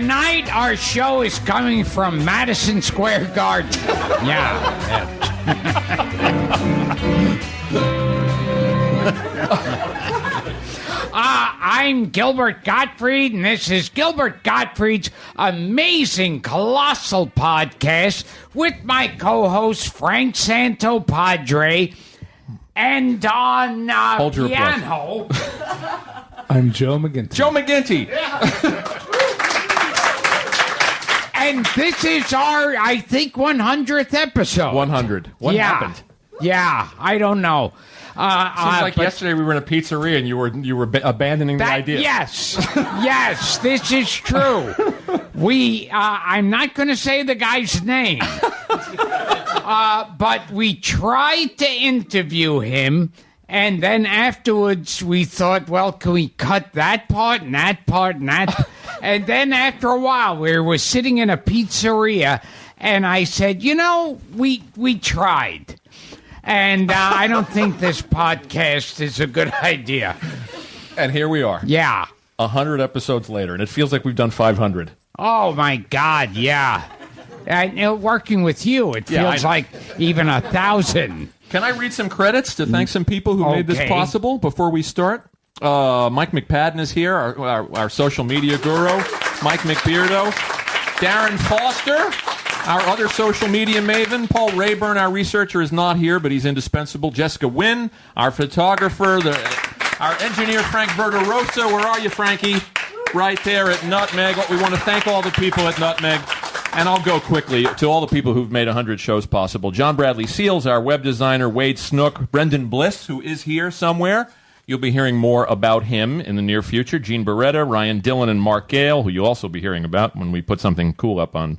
Tonight, our show is coming from Madison Square Garden. Yeah. I'm Gilbert Gottfried, and this is Gilbert Gottfried's amazing Colossal podcast with my co-host Frank Santopadre, and on piano... I'm Joe McGinty. Joe McGinty. And this is our, I think, 100th episode. 100. What happened? Yeah, I don't know. Seems like yesterday we were in a pizzeria and you were abandoning the idea. Yes, this is true. I'm not going to say the guy's name, but we tried to interview him, and then afterwards we thought, well, can we cut that part and that part and that? And then after a while we were sitting in a pizzeria, and I said, we tried. And I don't think this podcast is a good idea. And here we are. Yeah. 100 episodes later, and it feels like we've done 500. Oh, my God, yeah. And working with you, it feels like even 1,000. Can I read some credits to thank some people who made this possible before we start? Mike McPadden is here, our social media guru. Mike McBeardo. Darren Foster, our other social media maven. Paul Rayburn, our researcher, is not here, but he's indispensable. Jessica Wynn, our photographer. Our engineer, Frank Verderosa. Where are you, Frankie? Right there at Nutmeg. We want to thank all the people at Nutmeg. And I'll go quickly to all the people who've made 100 shows possible. John Bradley Seals, our web designer. Wade Snook. Brendan Bliss, who is here somewhere. You'll be hearing more about him in the near future. Gene Beretta, Ryan Dillon, and Mark Gale, who you'll also be hearing about when we put something cool up on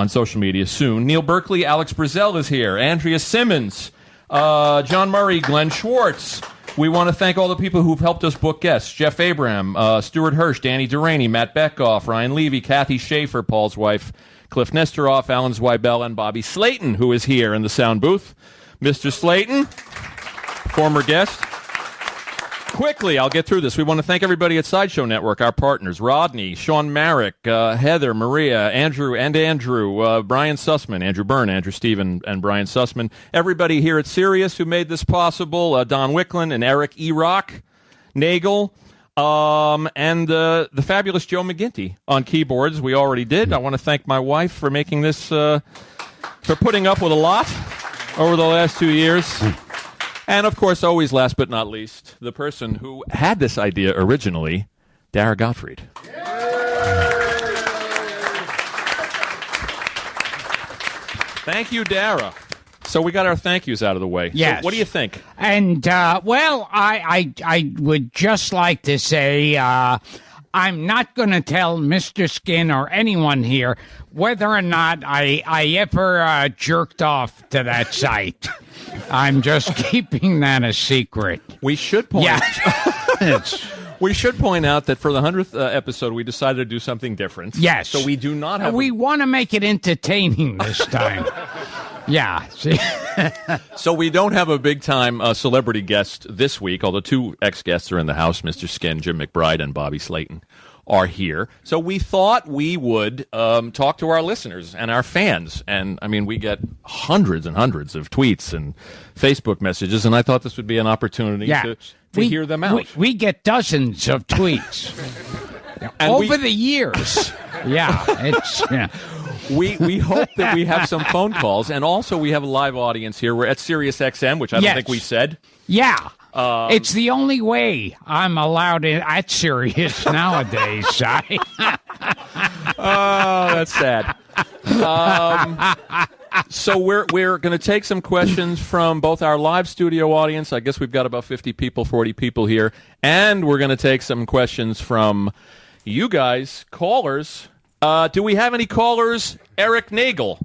social media soon. Neil Berkeley, Alex Brazell is here. Andrea Simmons, John Murray, Glenn Schwartz. We want to thank all the people who've helped us book guests. Jeff Abraham, Stuart Hirsch, Danny Duraney, Matt Beckoff, Ryan Levy, Kathy Schaefer, Paul's wife, Cliff Nesteroff, Alan Zweibel, and Bobby Slayton, who is here in the sound booth. Mr. Slayton, former guest. Quickly, I'll get through this. We want to thank everybody at Sideshow Network, our partners, Rodney, Sean Marek, Heather, Maria, Andrew, Brian Sussman, Andrew Byrne, Andrew Stephen, and Brian Sussman. Everybody here at Sirius who made this possible, Don Wicklund and Eric E. Rock, Nagel, and the fabulous Joe McGinty on keyboards. We already did. I want to thank my wife for making this, for putting up with a lot over the last 2 years. And, of course, always last but not least, the person who had this idea originally, Dara Gottfried. Thank you, Dara. So we got our thank yous out of the way. Yes. So what do you think? And, well, I would just like to say I'm not going to tell Mr. Skin or anyone here whether or not I ever jerked off to that site. I'm just keeping that a secret. We should point We should point out that for the 100th episode, we decided to do something different. Yes. So we do not have... We want to make it entertaining this time. Yeah. So we don't have a big-time celebrity guest this week, although 2 ex-guests are in the house. Mr. Skin, Jim McBride, and Bobby Slayton are here. So we thought we would talk to our listeners and our fans. And, I mean, we get hundreds and hundreds of tweets and Facebook messages, and I thought this would be an opportunity to hear them out. We get dozens of tweets over the years. We hope that we have some phone calls, and also we have a live audience here. We're at Sirius XM, which I don't think we said. Yeah. It's the only way I'm allowed at Sirius nowadays. Oh, that's sad. So we're going to take some questions from both our live studio audience. I guess we've got about 50 people, 40 people here. And we're going to take some questions from you guys, callers. Do we have any callers? Eric Nagel.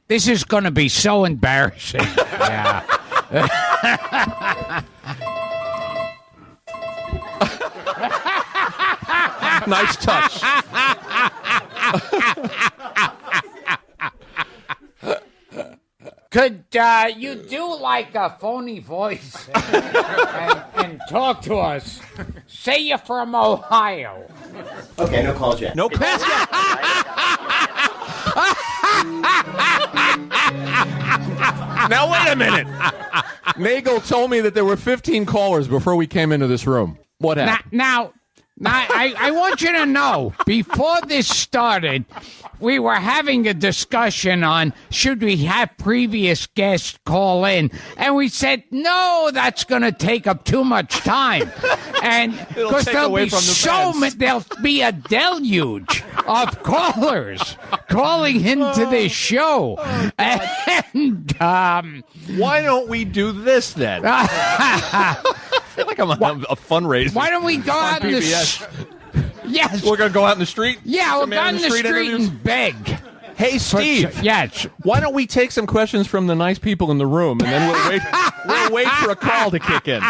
This is going to be so embarrassing. Yeah. Nice touch. Could you do like a phony voice and talk to us? Say you're from Ohio. Okay, no calls yet. No calls yet. Now, wait a minute. Nagel told me that there were 15 callers before we came into this room. What happened? Now, I want you to know, before this started, we were having a discussion on should we have previous guests call in, and we said, no, that's going to take up too much time. And because there'll be a deluge of callers calling into this show. And why don't we do this then? I feel like I'm on a fundraiser. Why don't we go out in the Yes. We're going to go out in the street? Yeah, we'll go out in the street interviews? and beg. Hey, Steve. Yes. Why don't we take some questions from the nice people in the room, and then we'll wait for a call to kick in.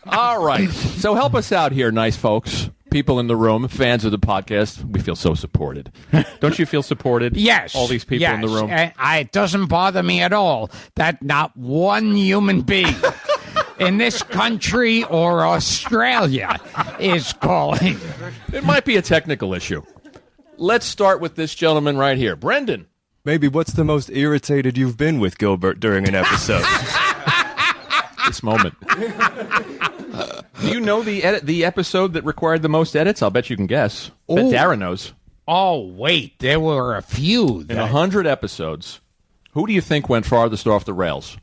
All right. So help us out here, nice folks. People in the room, fans of the podcast. We feel so supported. Don't you feel supported? Yes. All these people in the room. It doesn't bother me at all that not one human being in this country or Australia is calling. It might be a technical issue. Let's start with this gentleman right here. Brendan. Maybe what's the most irritated you've been with Gilbert during an episode? This moment. Do you know the episode that required the most edits? I'll bet you can guess. Bet Darren knows. Oh, wait. There were a few. In 100 episodes, who do you think went farthest off the rails?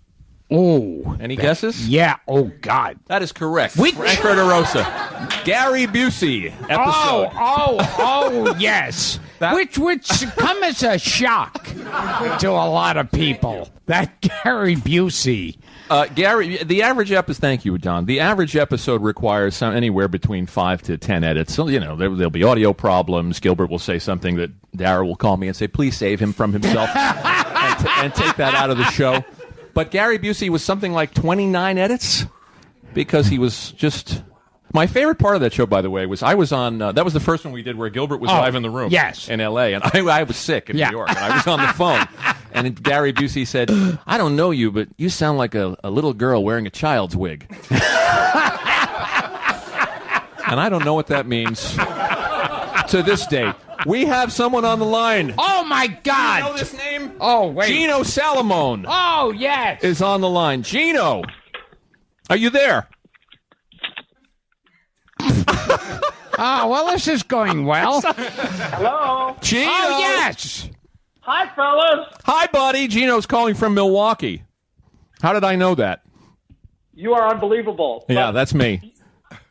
Oh. Any guesses? Yeah. Oh, God. That is correct. Which? Frankfurt Rosa. Gary Busey episode. Oh, yes. Which would come as a shock to a lot of people. That Gary Busey. Gary, the average episode. Thank you, Don. The average episode requires anywhere between 5 to 10 edits. So there'll be audio problems. Gilbert will say something that Dara will call me and say, "Please save him from himself," and take that out of the show. But Gary Busey was something like 29 edits because he was just. My favorite part of that show, by the way, was I was on. That was the first one we did where Gilbert was live in the room. Yes. In L.A. And I was sick in New York, and I was on the phone. And Gary Busey said, "I don't know you, but you sound like a little girl wearing a child's wig." And I don't know what that means to this day. We have someone on the line. Oh, my God. Do you know this name? Oh, wait. Gino Salamone. Oh, yes. Is on the line. Gino, are you there? Oh, well, this is going well. Hello. Gino. Oh, yes. Hi, fellas. Hi, buddy. Gino's calling from Milwaukee. How did I know that? You are unbelievable. Yeah, But that's me.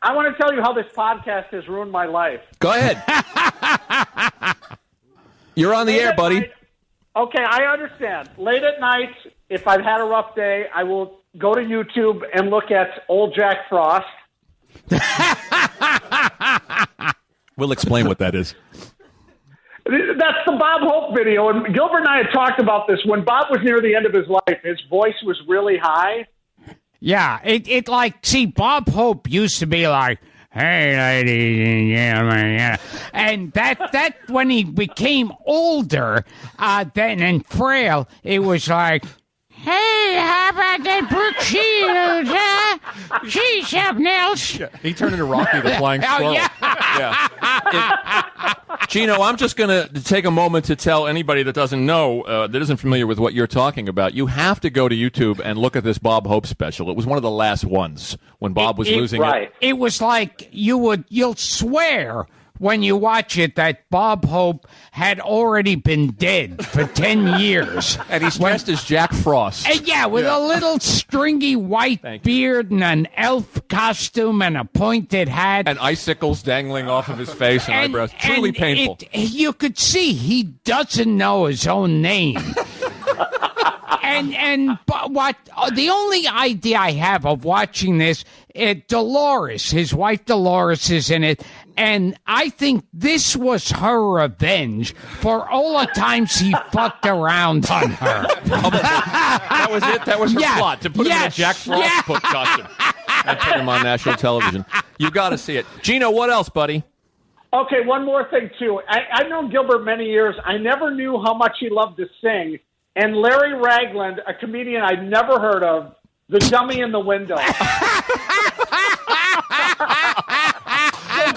I want to tell you how this podcast has ruined my life. Go ahead. You're on the Late air, at buddy. night- okay, I understand. Late at night, if I've had a rough day, I will go to YouTube and look at old Jack Frost. We'll explain what that is. That's the Bob Hope video. And Gilbert and I had talked about this. When Bob was near the end of his life, his voice was really high. Yeah, see, Bob Hope used to be like, "Hey, ladies and gentlemen," yeah. And that when he became older, then and frail, it was like, "Hey, how about that Brooke Shields, huh? She's something else." He turned into Rocky the Flying Squirrel. yeah. Gino, I'm just going to take a moment to tell anybody that doesn't know, that isn't familiar with what you're talking about, you have to go to YouTube and look at this Bob Hope special. It was one of the last ones when Bob was losing it. It was like you'll swear when you watch it that Bob Hope had already been dead for 10 years. And he's dressed as Jack Frost. With a little stringy white beard and an elf costume and a pointed hat. And icicles dangling off of his face and eyebrows. Truly painful. You could see he doesn't know his own name. But what the only idea I have of watching this, Dolores, his wife Dolores, is in it, and I think this was her revenge for all the times he fucked around on her. That was it. That was her plot, to put him in a Jack Frost costume and put him on national television. You got to see it, Gino. What else, buddy? Okay, one more thing, too. I've known Gilbert many years. I never knew how much he loved to sing. And Larry Ragland, a comedian I'd never heard of, the dummy in the window.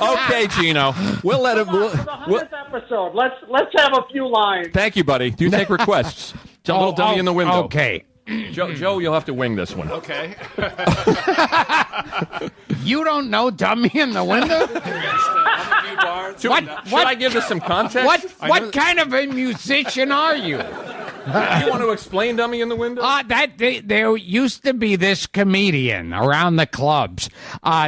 Okay, Okay, Gino. We'll let him. For the 100th episode, let's have a few lines. Thank you, buddy. Do you take requests? Tell little dummy in the window. Okay. Joe, you'll have to wing this one. Okay. You don't know Dummy in the Window? Should I give this some context? What kind of a musician are you? You want to explain Dummy in the Window? There used to be this comedian around the clubs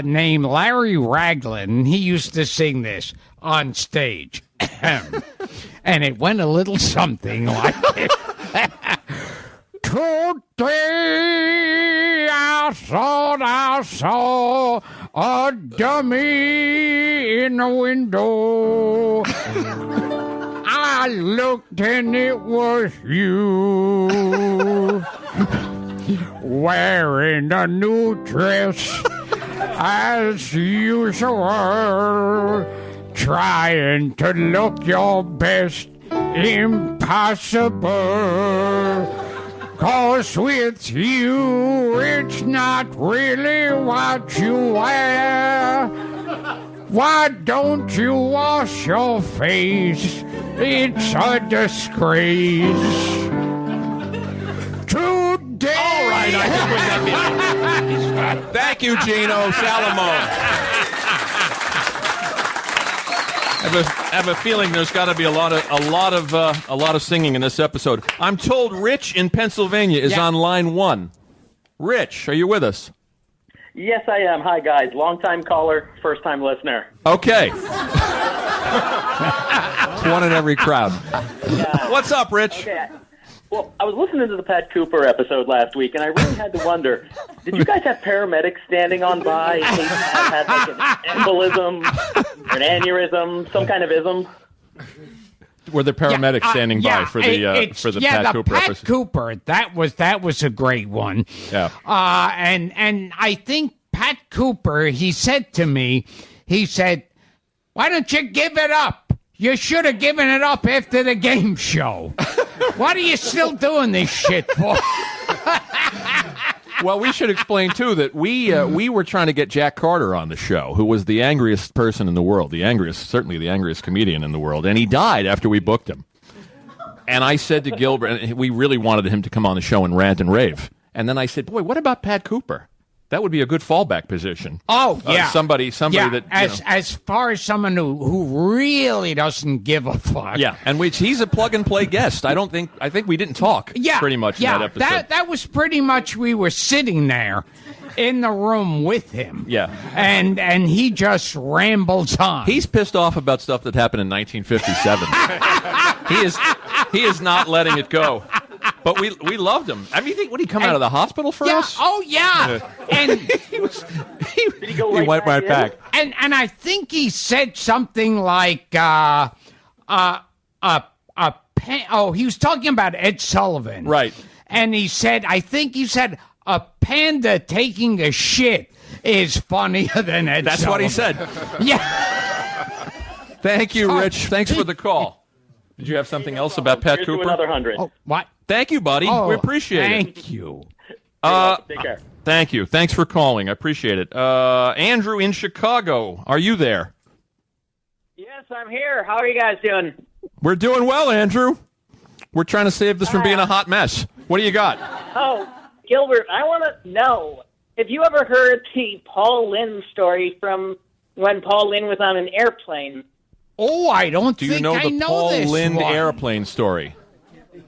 named Larry Ragland. He used to sing this on stage. And it went a little something like this. Today I saw a dummy in the window. I looked and it was you, wearing a new dress as usual, trying to look your best. Impossible. 'Cause with you, it's not really what you wear. Why don't you wash your face? It's a disgrace. Today. All right, I can win that. Thank you, Gino Salamone. I have a feeling there's got to be a lot of singing in this episode. I'm told Rich in Pennsylvania is on line 1. Rich, are you with us? Yes, I am. Hi, guys. Long-time caller, first-time listener. Okay. It's one in every crowd. Yeah. What's up, Rich? Okay. Well, I was listening to the Pat Cooper episode last week, and I really had to wonder, did you guys have paramedics standing on by in case you had like an embolism or an aneurysm, some kind of ism? Were the paramedics standing by for the Pat Cooper Pat episode? Cooper, that was a great one. Yeah. And I think Pat Cooper, he said to me, why don't you give it up? You should have given it up after the game show. What are you still doing this shit for? Well, we should explain, too, that we were trying to get Jack Carter on the show, who was the angriest person in the world, certainly the angriest comedian in the world, and he died after we booked him. And I said to Gilbert, and we really wanted him to come on the show and rant and rave. And then I said, boy, what about Pat Cooper? That would be a good fallback position. Oh, yeah. Somebody that... As far as someone who really doesn't give a fuck. Yeah, and he's a plug-and-play guest. I think we didn't talk pretty much in that episode. That was pretty much, we were sitting there in the room with him. Yeah. And he just rambles on. He's pissed off about stuff that happened in 1957. He is not letting it go. But we loved him. I mean, would he come out of the hospital for us? Oh, yeah. And Did he go right went right back. And I think he said something like, he was talking about Ed Sullivan. Right. And he said, a panda taking a shit is funnier than Ed That's Sullivan. what he said. Yeah. Thanks you, Rich. Thanks for the call. Did you have something else about Pat Here's Cooper? to another 100. Oh, what? Thank you, buddy. We appreciate it. Thank you. Take care. Thank you. Thanks for calling. I appreciate it. Andrew in Chicago, are you there? Yes, I'm here. How are you guys doing? We're doing well, Andrew. We're trying to save this from being a hot mess. What do you got? Oh, Gilbert, I want to know, have you ever heard the Paul Lynde story from when Paul Lynde was on an airplane? Oh, I don't Do think you know I the know Paul this Lynde one. airplane story?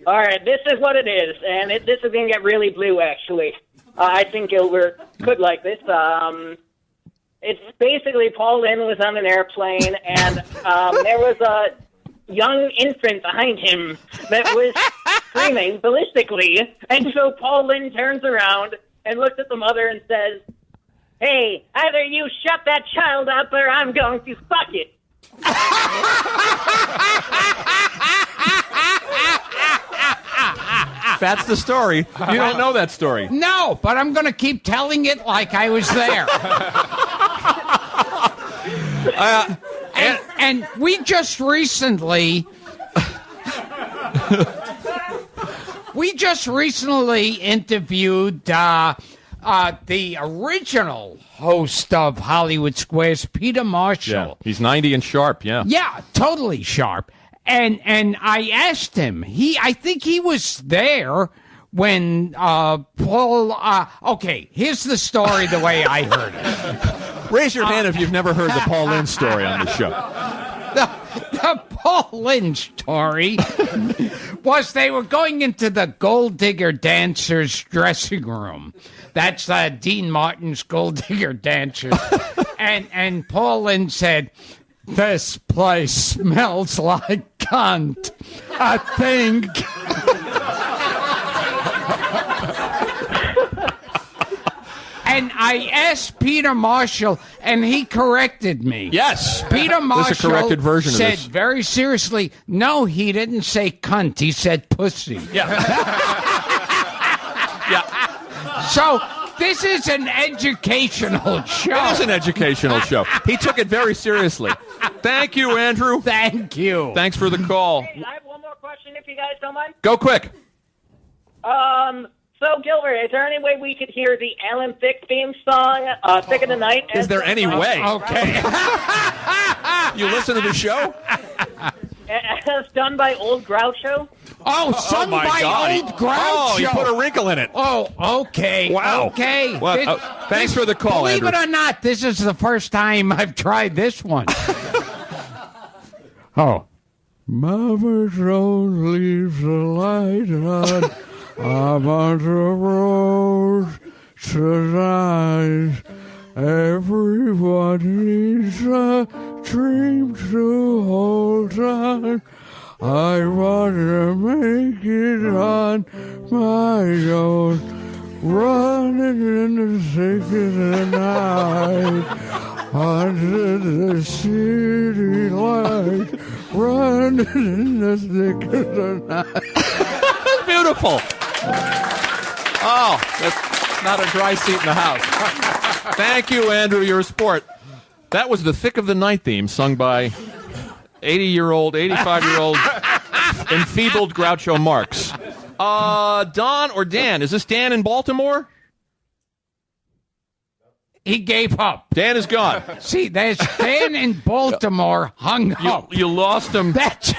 All right, this is what it is, and this is going to get really blue, actually. I think Gilbert could like this. It's basically Paul Lynde was on an airplane, and there was a young infant behind him that was screaming ballistically, and so Paul Lynde turns around and looks at the mother and says, "Hey, either you shut that child up or I'm going to fuck it." That's the story. You don't know that story. No, but I'm going to keep telling it like I was there. And we just recently interviewed the original host of Hollywood Squares, Peter Marshall. Yeah, he's 90 and sharp, yeah. Yeah, totally sharp. And I asked him, I think he was there when Paul, okay, here's the story the way I heard it. Raise your hand if you've never heard the Paul Lynde story on the show. The Paul Lynde story was they were going into the Gold Digger Dancers dressing room. That's Dean Martin's Gold Digger Dancers. and Paul Lynde said, "This place smells like cunt, I think." And I asked Peter Marshall, and he corrected me. Yes. Peter Marshall This is a corrected version said of this. very seriously, no, he didn't say cunt. He said pussy. Yeah. Yeah. So this is an educational show. It is an educational show. He took it very seriously. Thank you, Andrew. Thank you. Thanks for the call. Hey, I have one more question, if you guys don't mind. Go quick. So, Gilbert, is there any way we could hear the Alan Thicke theme song, Thick of the Night? Is there any way? Okay. You listen to the show? As done by Old Groucho? Oh, sung my by God. Old Groucho. Oh, you put a wrinkle in it. Oh, okay. Wow. Okay. Well, thanks for the call, Believe Andrew. it or not, this is the first time I've tried this one. Oh. Mama Rose leaves the light on. I'm on the road tonight. Everyone needs a dream to hold on. I want to make it on my own. Running in the thick of the night. Under the city light. Running in the thick of the night. Beautiful. Oh, that's not a dry seat in the house. Thank you, Andrew. You're a sport. That was the Thick of the Night theme sung by 80-year-old, 85-year-old enfeebled Groucho Marx. Don or Dan? Is this Dan in Baltimore? He gave up. Dan is gone. See, there's Dan in Baltimore hung up. You lost him.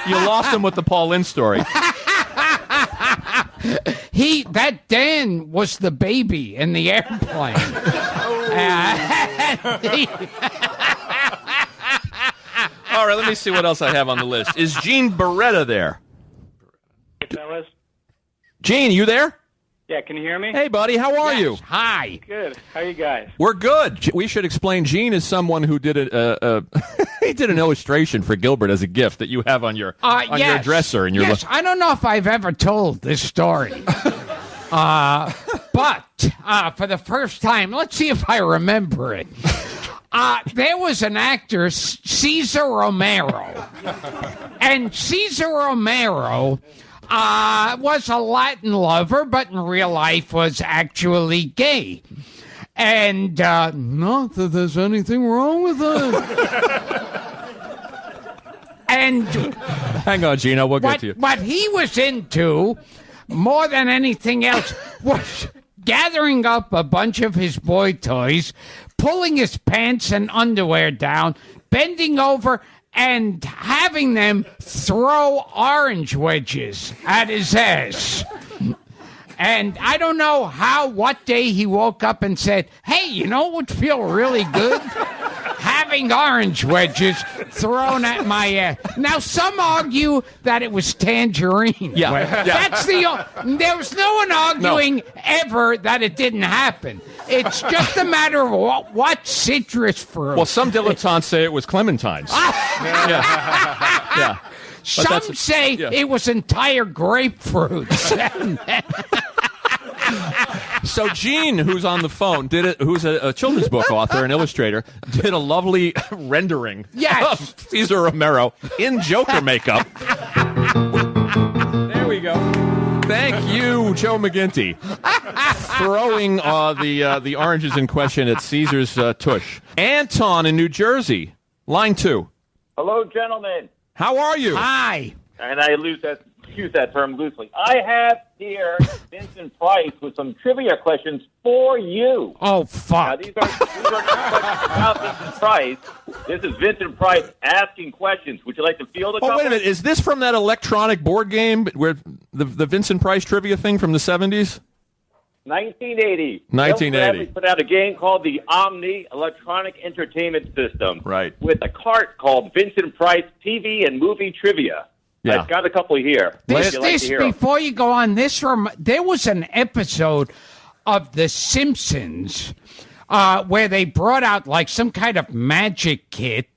You lost him with the Paul Lynde story. That Dan was the baby in the airplane. All right, let me see what else I have on the list. Is Gene Beretta there? Hey, fellas. Gene, you there? Yeah, can you hear me? Hey, buddy, how are you? Hi. Good. How are you guys? We're good. We should explain. Gene is someone who did he did an illustration for Gilbert as a gift that you have on your your dresser. Yes, I don't know if I've ever told this story. But for the first time, let's see if I remember it. There was an actor, Cesar Romero. And Cesar Romero was a Latin lover, but in real life was actually gay. And not that there's anything wrong with that. And hang on, Gino, we'll get to you. What he was into, more than anything else, was gathering up a bunch of his boy toys, pulling his pants and underwear down, bending over, and having them throw orange wedges at his ass. And I don't know what day he woke up and said, hey, you know what would feel really good? Having orange wedges thrown at my ass. Now, some argue that it was tangerine. Yeah. That's there was no one arguing ever that it didn't happen. It's just a matter of what citrus fruit. Well, some dilettantes say it was clementines. Yeah. Some say it was entire grapefruits. So Gene, who's on the phone, who's a children's book author and illustrator, did a lovely rendering of Cesar Romero in Joker makeup. There we go. Thank you, Joe McGinty, throwing the oranges in question at Caesar's tush. Anton in New Jersey, line 2. Hello, gentlemen. How are you? Hi. And I lose that use that term loosely. I have here Vincent Price with some trivia questions for you. Oh, fuck. Now, these are not questions about Vincent Price. This is Vincent Price asking questions. Would you like to field a couple? Wait a minute. Is this from that electronic board game where the Vincent Price trivia thing from the 70s? 1980. 1980. Bill Bradley put out a game called the Omni Electronic Entertainment System. Right. With a cart called Vincent Price TV and Movie Trivia. Yeah. I've got a couple here. Before you go on, there was an episode of The Simpsons where they brought out like some kind of magic kit,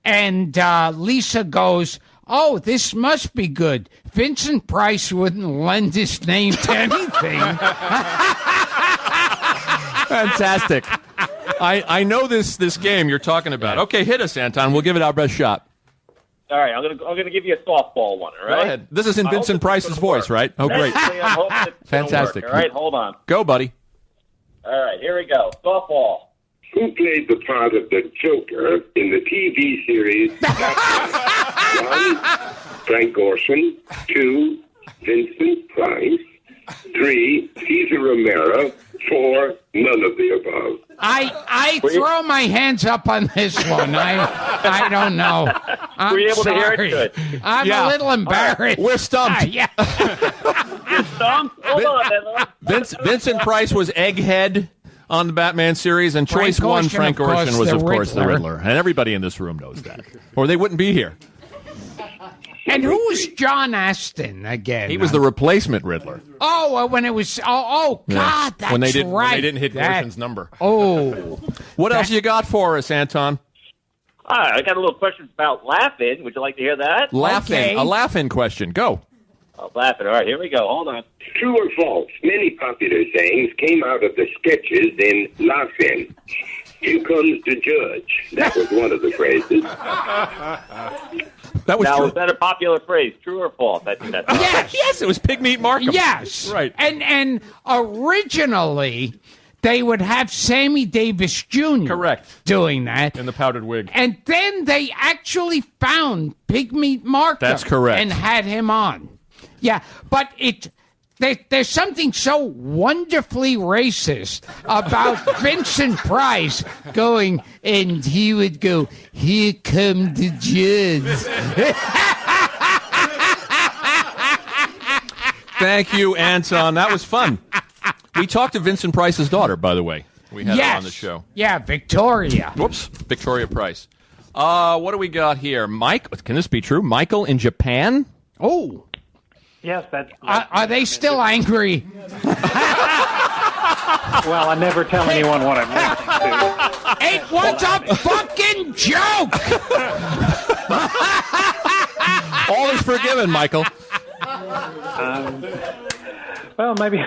and Lisa goes, "Oh, this must be good. Vincent Price wouldn't lend his name to anything." Fantastic. I know this game you're talking about. Okay, hit us, Anton. We'll give it our best shot. All right, I'm gonna give you a softball one. All right. Go ahead. This is in Vincent Price's voice, right? Oh, great. Fantastic. All right, hold on. Go, buddy. All right, here we go. Softball. Who played the part of the Joker in the TV series? 1, Frank Orson. 2, Vincent Price. 3, Cesar Romero. 4, none of the above. I throw my hands up on this one. I don't know. Were you able sorry. to hear it? Good. I'm a little embarrassed. Right. We're stumped. Yeah. You're stumped? Hold on. Vincent Price was Egghead on the Batman series, and choice one, Frank Ocean, was, of course, the Riddler. And everybody in this room knows that. Or they wouldn't be here. And who was John Aston again? He was the replacement Riddler. Oh, when it was... God, that's when they right. When they didn't hit Gorson's number. Oh. What else you got for us, Anton? All right, I got a little question about Laugh-In. Would you like to hear that? Laugh-In. Okay. A Laugh-In question. Go. Oh, Laugh-In. All right, here we go. Hold on. True or false? Many popular sayings came out of the sketches in Laugh-In. Here comes the judge. That was one of the phrases. That was now, true. is that a popular phrase? True or false? I think that's Yes, it was Pigmeat Markham. Yes. Right. And originally, they would have Sammy Davis Jr. Correct. doing that. In the powdered wig. And then they actually found Pigmeat Markham. That's correct. And had him on. Yeah, but there's something so wonderfully racist about Vincent Price going, and he would go, "Here come the judge." Thank you, Anton. That was fun. We talked to Vincent Price's daughter, by the way. We had her on the show. Yeah, Victoria. Whoops, Victoria Price. What do we got here? Mike, can this be true? Michael in Japan? Oh. Yes, that's. Are they still angry? Well, I never tell anyone what I'm listening to. It was a fucking joke! All is forgiven, Michael. Well, maybe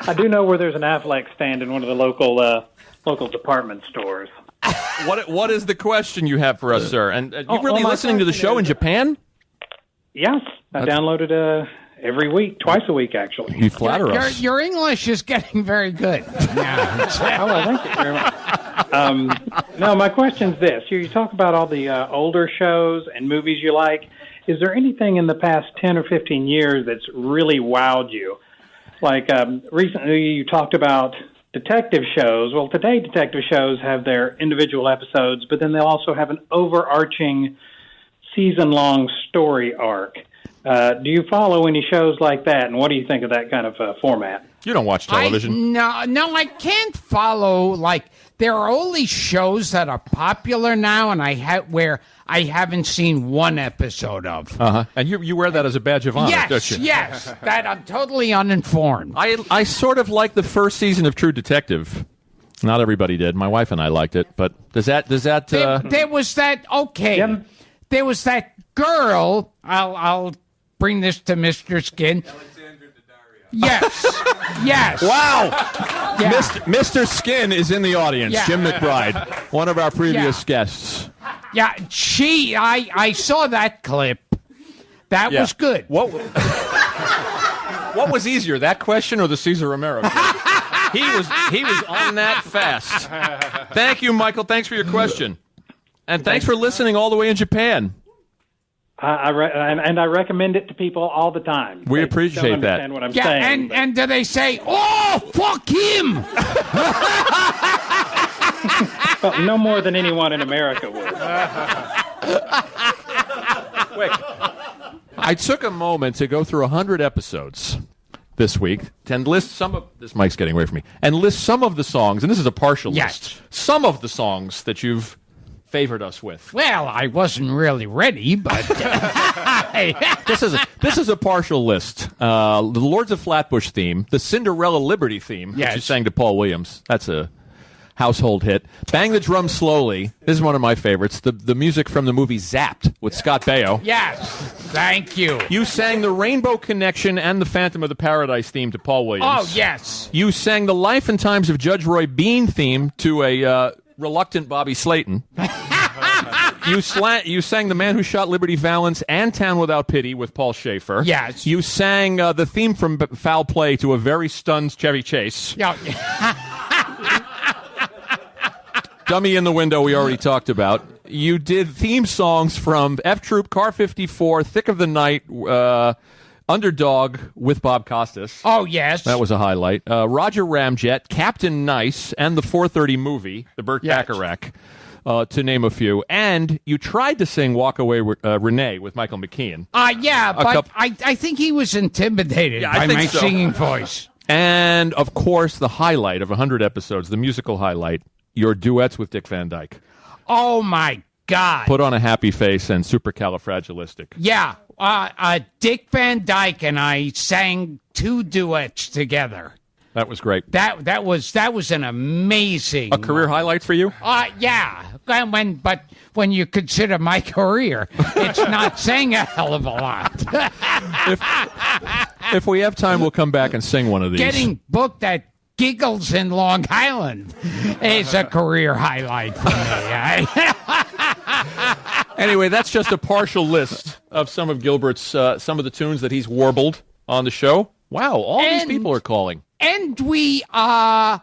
I do know where there's an Affleck stand in one of the local department stores. What is the question you have for us, sir? And you really listening to the show in Japan? Yes, I download it every week, twice a week, actually. You flatter us. Your English is getting very good. Yeah. Oh, well, thank you very much. No, my question's this. You talk about all the older shows and movies you like. Is there anything in the past 10 or 15 years that's really wowed you? Like recently you talked about detective shows. Well, today detective shows have their individual episodes, but then they'll also have an overarching season-long story arc. Do you follow any shows like that, and what do you think of that kind of format? You don't watch television. No, I can't follow. Like, there are only shows that are popular now, and where I haven't seen one episode of. Uh-huh. And you wear that as a badge of honor, don't you? Yes, that I'm totally uninformed. I sort of like the first season of True Detective. Not everybody did. My wife and I liked it, but does that? There was that. Okay, there was that girl. I'll bring this to Mr. Skin. Yes. Yes. Wow. Yeah. Mr. Skin is in the audience. Yeah. Jim McBride, one of our previous guests. Yeah, I saw that clip. That was good. What was easier, that question or the Cesar Romero question? He was on that fast. Thank you, Michael. Thanks for your question. And thanks for listening all the way in Japan. And I recommend it to people all the time. We They appreciate don't that. understand what I'm saying. And do they say, "Oh, fuck him"? Well, no more than anyone in America would. Quick. I took a moment to go through 100 episodes this week and list some of this. Mike's getting away from me. And list some of the songs, and this is a partial list. Some of the songs that you've favored us with. Well, I wasn't really ready, but This is a partial list. The Lords of Flatbush theme, the Cinderella Liberty theme, which you sang to Paul Williams. That's a household hit. Bang the Drum Slowly. This is one of my favorites. The music from the movie Zapped with Scott Baio. Yes, thank you. You sang the Rainbow Connection and the Phantom of the Paradise theme to Paul Williams. Oh, yes. You sang the Life and Times of Judge Roy Bean theme to a reluctant Bobby Slayton. You sang The Man Who Shot Liberty Valance and Town Without Pity with Paul Schaefer. Yes. You sang the theme from Foul Play to a very stunned Chevy Chase. Yeah. Dummy in the Window we already talked about. You did theme songs from F Troop, Car 54, Thick of the Night, Underdog with Bob Costas. Oh, yes. That was a highlight. Roger Ramjet, Captain Nice, and the 4:30 movie, the Burt Bacharach, to name a few. And you tried to sing Walk Away Renee with Michael McKean. Yeah, but I think he was intimidated by my singing voice. And, of course, the highlight of 100 episodes, the musical highlight, your duets with Dick Van Dyke. Oh, my God. Put on a Happy Face and Supercalifragilistic. Yeah. Dick Van Dyke and I sang 2 duets together. That was great. That was an amazing... A career highlight for you? Yeah. But when you consider my career, it's not saying a hell of a lot. If we have time, we'll come back and sing one of these. Getting booked at Giggles in Long Island is a career highlight for me. Anyway, that's just a partial list of some of Gilbert's, some of the tunes that he's warbled on the show. Wow, all these people are calling. And we, I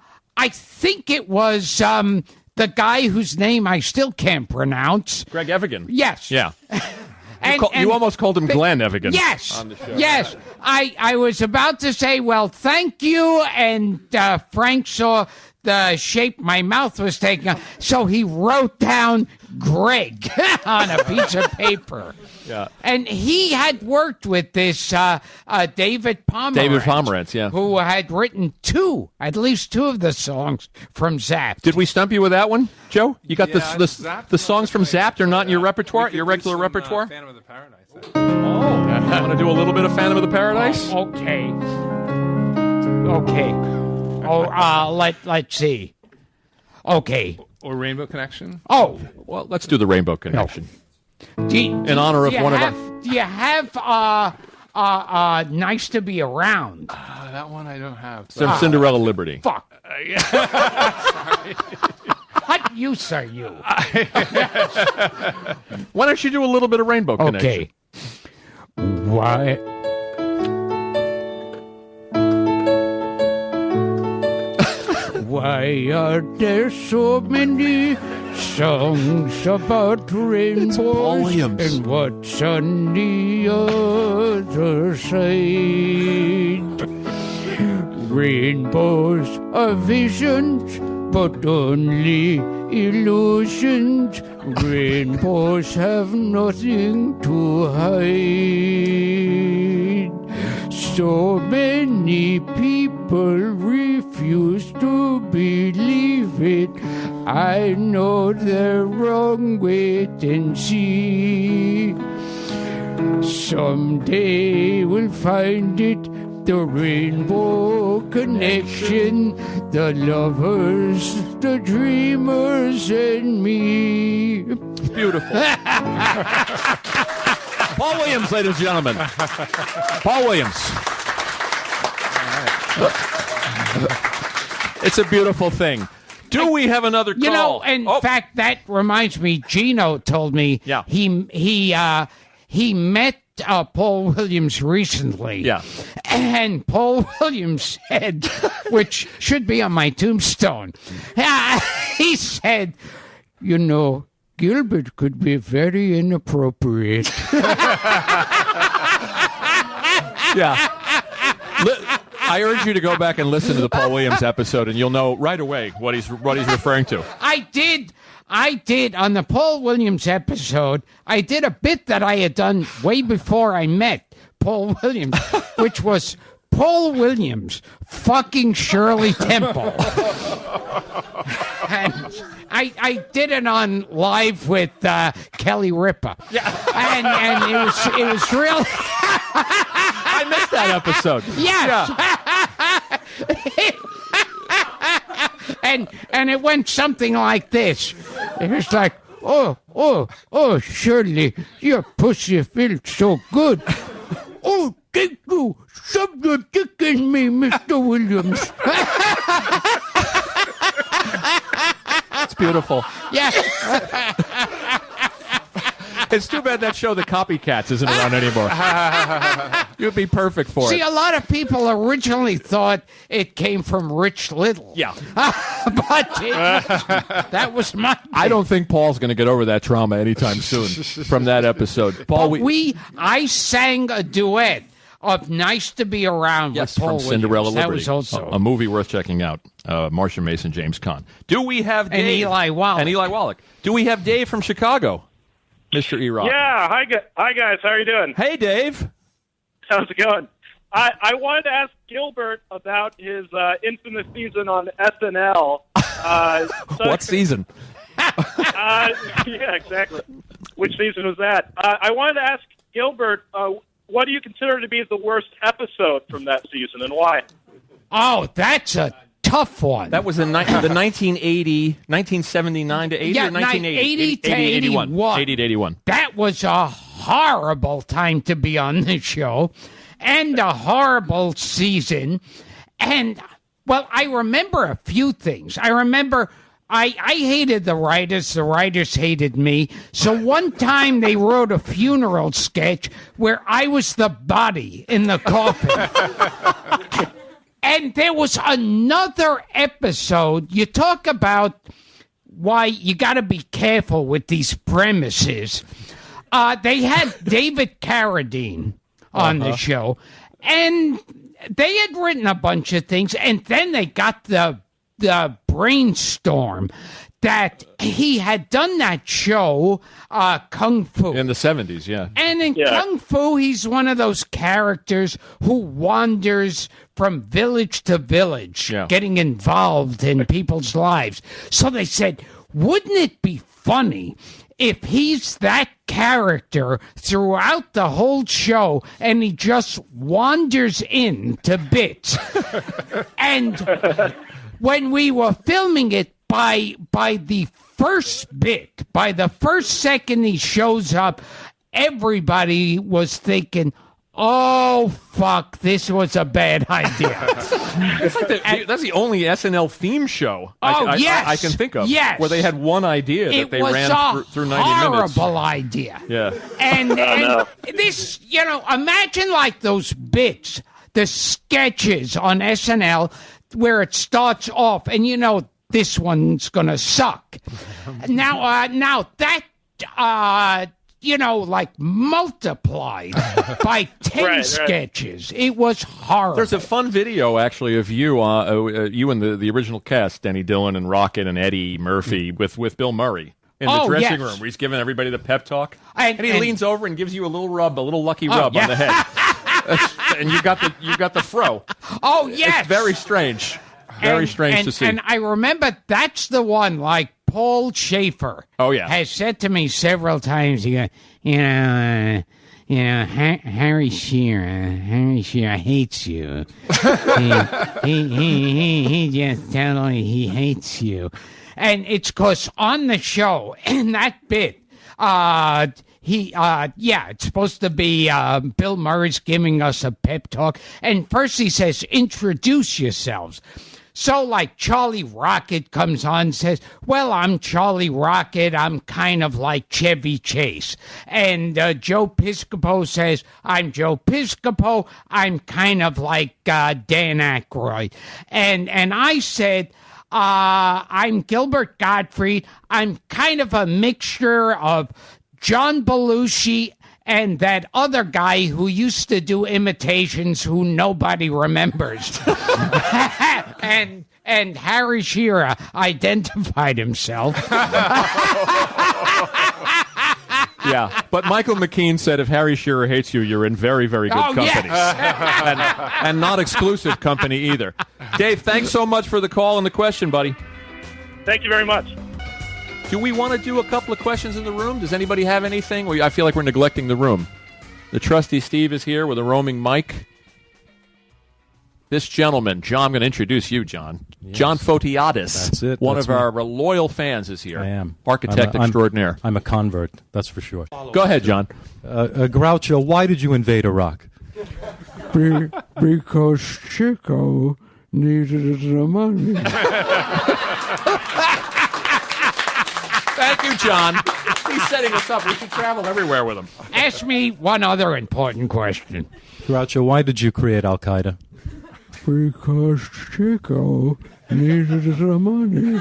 think it was the guy whose name I still can't pronounce. Greg Evigan. Yes. Yeah. You almost called him Glenn Evigan. Yes. On the show. Yes. I was about to say, well, thank you. And Frank saw the shape my mouth was taking on. So he wrote down Greg on a piece of paper. Yeah. And he had worked with this David Pomerantz. Yeah. Who had written at least two of the songs from Zapped. Did we stump you with that one, Joe? You got the songs from Zapped are not in your repertoire, your regular repertoire? Phantom of the Paradise. You want to do a little bit of Phantom of the Paradise? Okay. Let's see. Okay. Or Rainbow Connection? Oh. Well, let's do the Rainbow Connection. In honor of one of our... Do you have Nice to Be Around? That one I don't have. Cinderella Liberty. Fuck. What use are you? Why don't you do a little bit of Rainbow Connection? Okay. Why? Why are there so many songs about rainbows? Paul Williams. And what's on the other side? Rainbows are visions, but only illusions. Rainbows have nothing to hide. So many people refuse to believe it. I know they're wrong, wait and see. Someday we'll find it, the Rainbow Connection, the lovers, the dreamers, and me. Beautiful. Paul Williams, ladies and gentlemen. Paul Williams. It's a beautiful thing. Do we have another call? You know, in fact, that reminds me, Gino told me he met Paul Williams recently. Yeah. And Paul Williams said, which should be on my tombstone, he said, you know, Gilbert could be very inappropriate. Yeah. I urge you to go back and listen to the Paul Williams episode, and you'll know right away what he's referring to. I did on the Paul Williams episode. I did a bit that I had done way before I met Paul Williams, which was Paul Williams fucking Shirley Temple. And I did it on live with Kelly Ripa. Yeah. And it was real. I missed that episode. Yes. Yeah. and it went something like this. It was like, oh, Shirley, your pussy feels so good. Oh, thank you. Shove your dick in me, Mr. Williams. That's beautiful. Yeah. It's too bad that show, The Copycats, isn't around anymore. You'd be perfect for See, it. a lot of people originally thought it came from Rich Little. Yeah. But that was my thing. I don't think Paul's going to get over that trauma anytime soon from that episode. Paul, I sang a duet of Nice to Be Around yes, with Paul from Cinderella Williams. That Liberty. was also a movie worth checking out. Marcia Mason, James Caan. Do we have Dave? And Eli Wallach. And Eli Wallach. Do we have Dave from Chicago? Mr. E-Rock. Yeah, hi guys, how are you doing? Hey, Dave. How's it going? I wanted to ask Gilbert about his infamous season on SNL. What season? Yeah, exactly. Which season was that? I wanted to ask Gilbert, what do you consider to be the worst episode from that season, and why? Oh, that's a tough one. That was the 1979 to 80 yeah, or 1980? 80 to 81. 80 to 81. That was a horrible time to be on the show and a horrible season. And, well, I remember a few things. I remember I hated the writers hated me. So one time they wrote a funeral sketch where I was the body in the coffin. And there was another episode. You talk about why you got to be careful with these premises. They had David Carradine on the show, and they had written a bunch of things, and then they got the brainstorm that he had done that show, Kung Fu. In the 70s, yeah. And in Kung Fu, he's one of those characters who wanders from village to village, getting involved in people's lives. So they said, wouldn't it be funny if he's that character throughout the whole show and he just wanders into bits? And when we were filming it, by the first bit, by the first second he shows up, everybody was thinking, oh, fuck, this was a bad idea. It's like that's the only SNL theme show I can think of. Yes. Where they had one idea that they ran through 90 minutes. Horrible idea. Yeah. And this, imagine like those bits, the sketches on SNL where it starts off and this one's gonna suck. Now that multiplied by 10 sketches. It was horrible. There's a fun video, actually, of you, you and the original cast, Denny Dillon and Rocket and Eddie Murphy, with Bill Murray in the dressing room, where he's giving everybody the pep talk, and he leans over and gives you a little lucky rub on the head, and you got the fro. Oh yes, it's very strange. Very strange to see. And I remember that's the one, like Paul Schaefer has said to me several times, he goes, Harry Shearer hates you. he just totally, he hates you. And it's because on the show, in that bit, it's supposed to be Bill Murray's giving us a pep talk. And first he says, introduce yourselves. So, like, Charlie Rocket comes on and says, well, I'm Charlie Rocket. I'm kind of like Chevy Chase. And Joe Piscopo says, I'm Joe Piscopo. I'm kind of like Dan Aykroyd. And I said, I'm Gilbert Gottfried. I'm kind of a mixture of John Belushi and that other guy who used to do imitations who nobody remembers. and Harry Shearer identified himself. Yeah, but Michael McKean said if Harry Shearer hates you, you're in very, very good company. Yes. and not exclusive company either. Dave, thanks so much for the call and the question, buddy. Thank you very much. Do we want to do a couple of questions in the room? Does anybody have anything? I feel like we're neglecting the room. The trusty Steve is here with a roaming mic. This gentleman, John, I'm going to introduce you, John. Yes. John Fotiadis. That's it. One That's of our loyal fans is here. I am. Architect extraordinaire. I'm a convert, that's for sure. Go ahead, John. Groucho, why did you invade Iraq? Because Chico needed the money. Thank you, John. He's setting us up. We should travel everywhere with him. Ask me one other important question. Groucho, why did you create Al-Qaeda? Because Chico needed the money.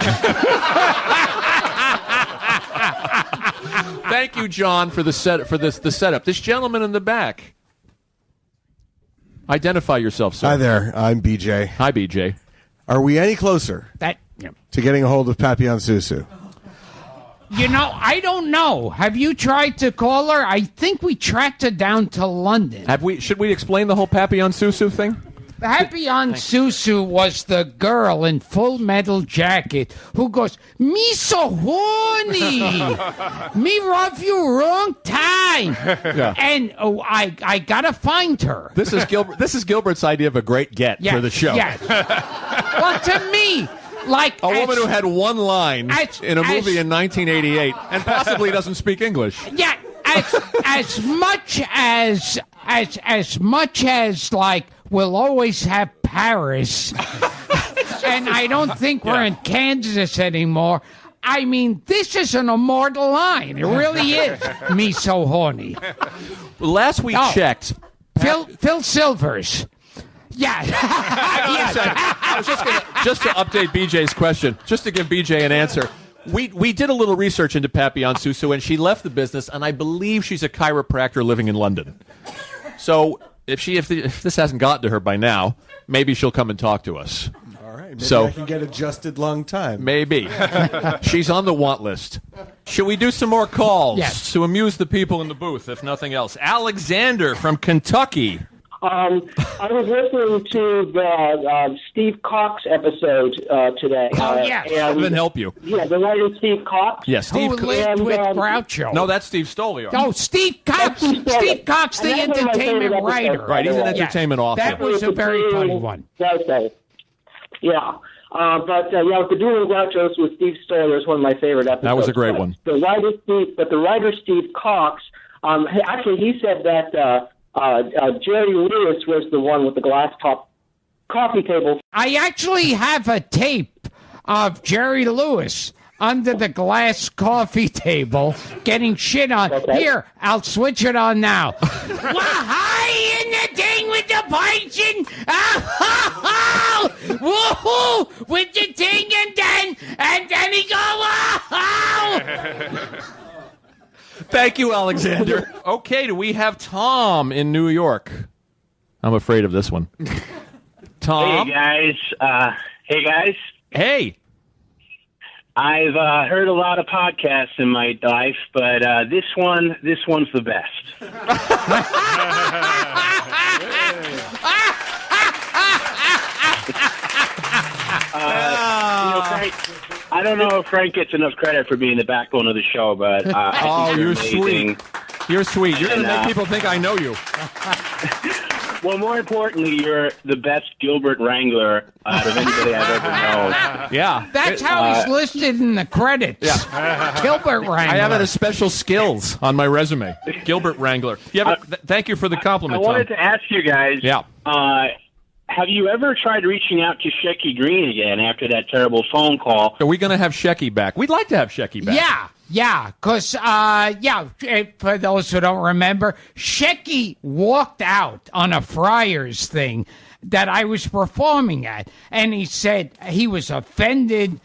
Thank you, John, for the setup. This gentleman in the back. Identify yourself, sir. Hi there. I'm BJ. Hi, BJ. Are we any closer to getting a hold of Papillon Susu? I don't know. Have you tried to call her? I think we tracked her down to London. Should we explain the whole Papillon Susu thing? Papillon Susu was the girl in Full Metal Jacket who goes, "Me so horny, me love you wrong time," and I gotta find her. This is Gilbert's idea of a great get for the show. Yes. Well, to me, like a woman who had one line in a movie in 1988 and possibly doesn't speak English. Yeah, as much as like we'll always have Paris, and I don't think we're in Kansas anymore. I mean, this is an immortal line. It really is. Me so horny. Last we checked, Phil Silvers. Yeah. I was just to update BJ's question, just to give BJ an answer. We did a little research into Papillon Susu, and she left the business, and I believe she's a chiropractor living in London. So if this hasn't gotten to her by now, maybe she'll come and talk to us. All right. Maybe I can get adjusted lung time. Maybe. She's on the want list. Should we do some more calls to amuse the people in the booth, if nothing else? Alexander from Kentucky. I was listening to the Steve Cox episode today. Let me help you. Yeah, the writer Steve Cox. Yes, Steve Who lived with Groucho. No, that's Steve Stoliar. Oh, Steve Cox. Steve Cox, the entertainment writer. Right, he's an entertainment author. That was a very funny one. Okay. Yeah. But the Dueling Grouchos with Steve Stoliar is one of my favorite episodes. That was a great one. The writer Steve Cox, actually, he said that Jerry Lewis was the one with the glass top coffee table. I actually have a tape of Jerry Lewis under the glass coffee table getting shit on. Okay. Here, I'll switch it on now. Why in the thing with the punching? Woohoo! With the thing and then he go, Thank you, Alexander. Okay, do we have Tom in New York? I'm afraid of this one. Tom? Hey, guys. Hey. I've heard a lot of podcasts in my life, but this one's the best. Frank, I don't know if Frank gets enough credit for being the backbone of the show, but I think you're amazing. Sweet. You're sweet. You're going to make people think I know you. Well, more importantly, you're the best Gilbert Wrangler out of anybody I've ever known. Yeah. That's how he's listed in the credits. Yeah. Gilbert Wrangler. I have it as special skills on my resume. Gilbert Wrangler. Thank you for the compliment, I wanted to ask you guys, have you ever tried reaching out to Shecky Green again after that terrible phone call? Are we going to have Shecky back? We'd like to have Shecky back. Yeah, because, for those who don't remember, Shecky walked out on a Friars thing, that I was performing at. And he said he was offended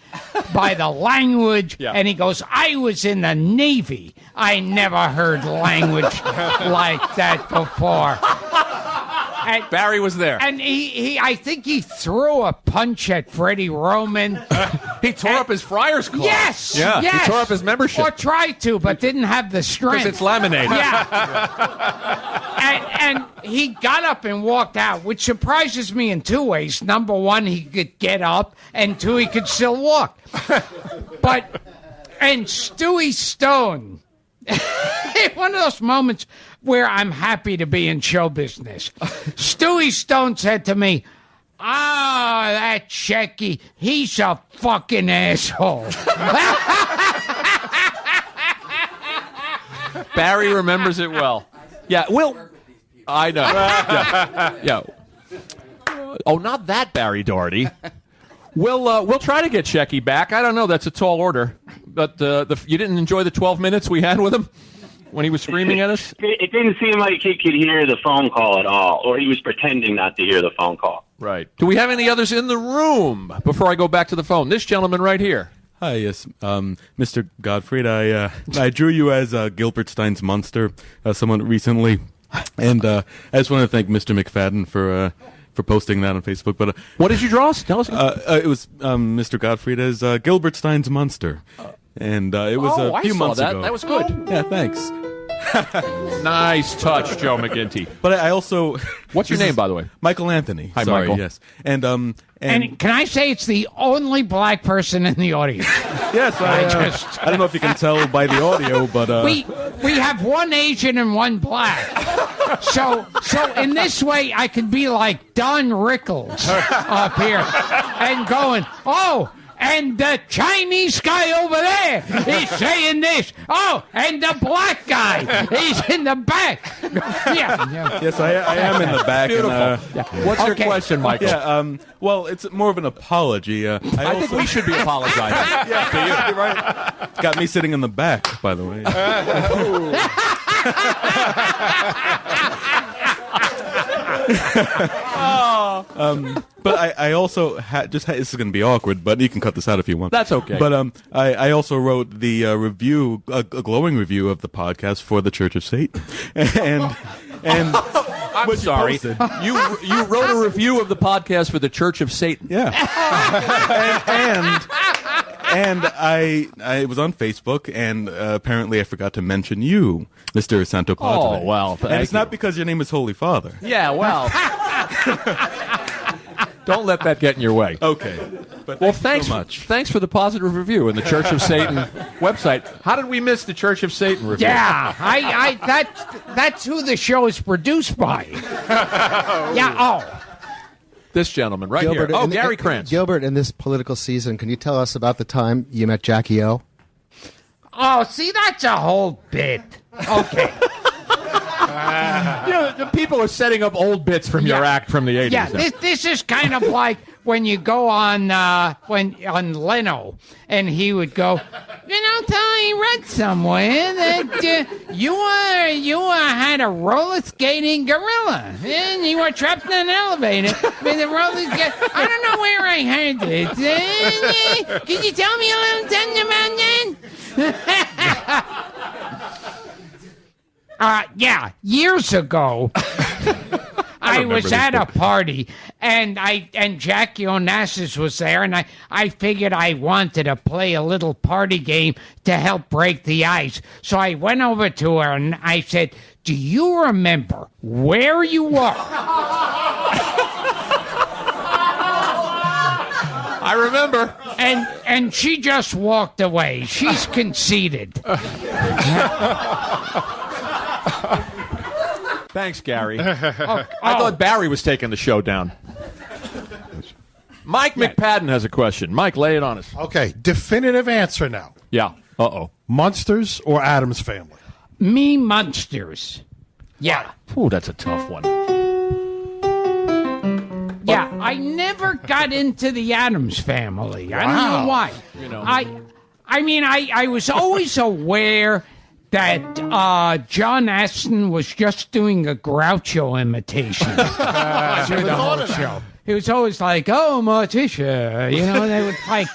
by the language. Yeah. And he goes, I was in the Navy. I never heard language like that before. And Barry was there. And I think he threw a punch at Freddie Roman. He tore up his Friars Club. Yes. Yeah. Yes. He tore up his membership. Or tried to, but didn't have the strength. Because it's laminated. Yeah. and he got up and walked out, which surprises me in two ways. Number one, he could get up, and two, he could still walk. And Stewie Stone, one of those moments where I'm happy to be in show business. Stewie Stone said to me, that Shecky, he's a fucking asshole. Barry remembers it well. Yeah, I know. Yeah. Oh, not that Barry Doherty. We'll try to get Shecky back. I don't know. That's a tall order. But you didn't enjoy the 12 minutes we had with him when he was screaming at us? It didn't seem like he could hear the phone call at all, or he was pretending not to hear the phone call. Right. Do we have any others in the room before I go back to the phone? This gentleman right here. Hi, yes, Mr. Gottfried. I drew you as Gilbert Stein's monster somewhat recently, and I just want to thank Mr. McFadden for posting that on Facebook. But what did you draw us? Tell us. It was Mr. Gottfried as Gilbert Stein's monster, and it was a few months ago. That was good. Yeah, thanks. Nice touch, Joe McGinty. But I also... What's your name, by the way? Michael Anthony. Hi, Sorry, Michael. Yes. And can I say it's the only black person in the audience? Yes, I don't know if you can tell by the audio, but... We have one Asian and one black. So in this way, I could be like Don Rickles up here and going, and the Chinese guy over there, he's saying this. Oh, and the black guy, he's in the back. Yeah. Yes, I am in the back. Beautiful. And, What's your question, Michael? Yeah, well, it's more of an apology. I think we should be apologizing. Yeah, you're right. Got me sitting in the back, by the way. But I also this is going to be awkward, but you can cut this out if you want. That's okay. But I also wrote the review, a glowing review of the podcast for the Church of Satan, and I'm sorry. You wrote a review of the podcast for the Church of Satan. Yeah. and I was on Facebook, and apparently I forgot to mention you, Mr. Santo Padre. Oh, well, and it's not because your name is Holy Father. Yeah, well. Don't let that get in your way. Okay. But thanks so much. Thanks for the positive review in the Church of Satan website. How did we miss the Church of Satan review? Yeah, that's who the show is produced by. This gentleman right Gilbert, here. Oh, Gary Krantz. Gilbert, in this political season, can you tell us about the time you met Jackie O? Oh, see, that's a whole bit. Okay. The people are setting up old bits from your act from the 80s. Yeah, this is kind of like when you go on Leno, and he would go, I read somewhere that you had a roller skating gorilla, and you were trapped in an elevator with a roller skate. I don't know where I heard it. Can you tell me a little something about that? Years ago, I was at a party, and Jackie Onassis was there, and I figured I wanted to play a little party game to help break the ice. So I went over to her, and I said, do you remember where you were? I remember. And she just walked away. She's conceited. Thanks, Gary. I thought Barry was taking the show down. Mike McPadden has a question. Mike, lay it on us. Okay, definitive answer now. Yeah. Uh-oh. Munsters or Addams Family? Me, Munsters. Yeah. Ooh, that's a tough one. Yeah, I never got into the Addams Family. I don't know why. I was always aware that John Aston was just doing a Groucho imitation through the whole show. He was always like, "Oh, Morticia," they would like,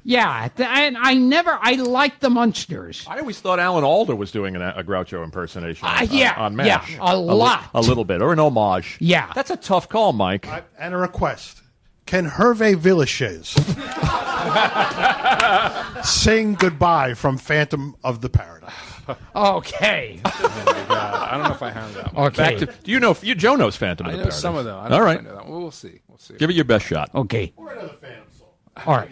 yeah. And I liked the Munsters. I always thought Alan Alda was doing a Groucho impersonation on MASH. Yeah, a lot. A little bit, or an homage. Yeah. That's a tough call, Mike. And a request. Can Hervé Villechaize sing Goodbye from Phantom of the Paradise? Okay. I don't know if I have that one. Okay. Do you know if Joe knows Phantom of the I know Paradise? some of them. I don't All know right. if I know that one. We'll see. Give it your best shot. Okay. Or another Phantom song. All right.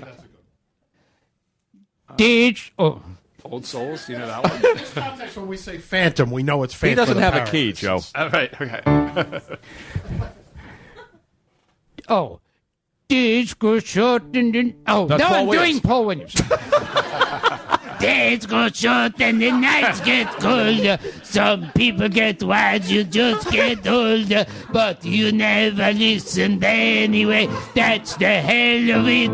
Old Souls, you know that one? In this context, when we say Phantom, we know it's Phantom. He doesn't of the have a Paradise. key, Joe. All right. Okay. Oh. Days go short and then... Oh, That's no, Paul I'm Williams. doing Paul Williams. Days go short and the nights get colder. Some people get wise, you just get older. But you never listened anyway. That's the hell of it.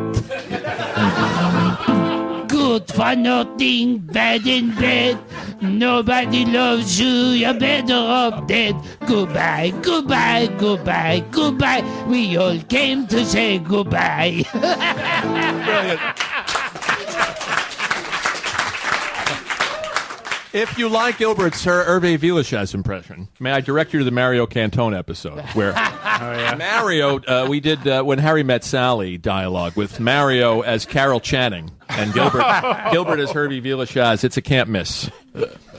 Good for nothing, bad in bed. Nobody loves you, you're better off dead. Goodbye, goodbye, goodbye, goodbye. We all came to say goodbye. Brilliant. If you like Gilbert's Hervé Villechaize impression, may I direct you to the Mario Cantone episode where Mario, we did When Harry Met Sally dialogue with Mario as Carol Channing and Gilbert as Hervé Villechaize. It's a can't miss.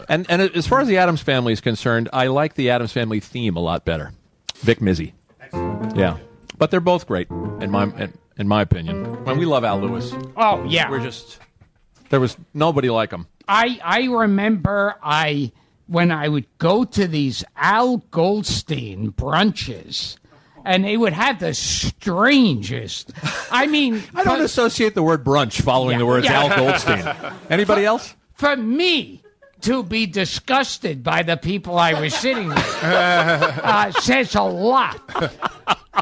And as far as the Addams Family is concerned, I like the Addams Family theme a lot better. Vic Mizzy. Yeah. But they're both great, in my opinion. And we love Al Lewis. Oh, yeah. There was nobody like him. I remember when I would go to these Al Goldstein brunches, and they would have the strangest. I mean, I don't associate the word brunch following the words Al Goldstein. Anybody else? For me to be disgusted by the people I was sitting with says a lot. But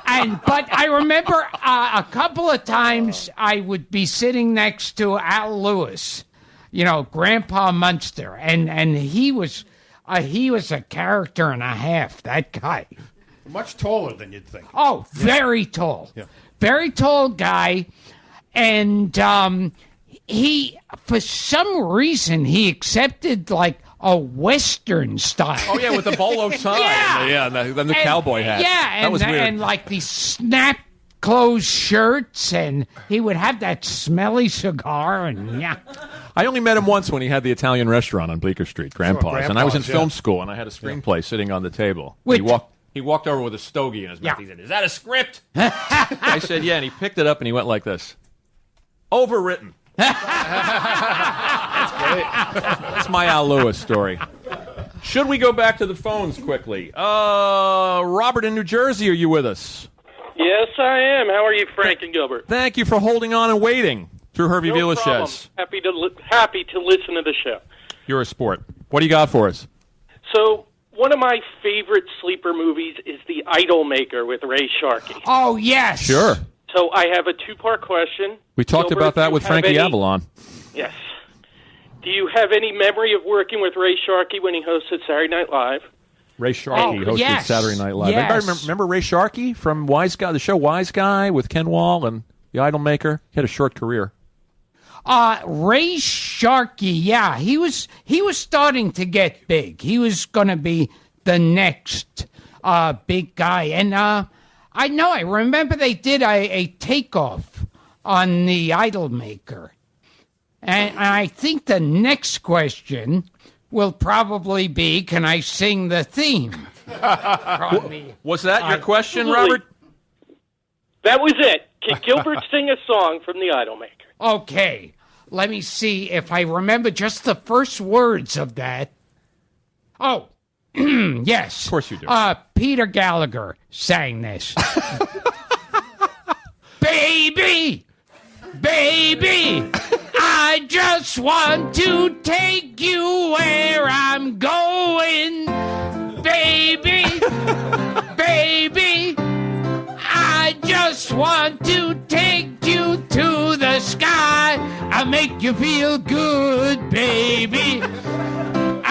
I remember a couple of times I would be sitting next to Al Lewis, Grandpa Munster, and he was a character and a half. That guy, much taller than you'd think. Oh, very tall, very tall guy, and he, for some reason, he accepted like a Western style. Oh yeah, with the bolo tie. And the cowboy hat. Yeah, that was weird. And like these snap closed shirts, and he would have that smelly cigar, and I only met him once when he had the Italian restaurant on Bleecker Street, Grandpa's, and I was in film school, and I had a screenplay sitting on the table. He walked over with a stogie in his mouth. He said, "Is that a script?" I said, "Yeah," and he picked it up and he went like this. Overwritten. That's great. That's my Al Lewis story. Should we go back to the phones quickly? Robert in New Jersey, are you with us? Yes, I am. How are you, Frank and Gilbert? Thank you for holding on and waiting through Hervé Villechaize. Happy to listen to the show. You're a sport. What do you got for us? So, one of my favorite sleeper movies is The Idolmaker with Ray Sharkey. Oh, yes. Sure. So I have a two-part question. We talked Gilbert, about that with Frankie Avalon. Yes. Do you have any memory of working with Ray Sharkey when he hosted Saturday Night Live? Ray Sharkey hosted Saturday Night Live. Everybody remember Ray Sharkey from Wise Guy, the show Wise Guy with Ken Wall and The Idolmaker? He had a short career. Ray Sharkey, he was starting to get big. He was going to be the next big guy. And I remember they did a takeoff on The Idolmaker. And I think the next question will probably be, can I sing the theme? Was that your question, Robert? That was it. Can Gilbert sing a song from The Idolmaker? Okay. Let me see if I remember just the first words of that. Oh, yes. Of course you do. Peter Gallagher sang this. Baby, baby, I just want to take you where I'm going. Baby, baby, I just want to take you to the sky. I'll make you feel good, baby.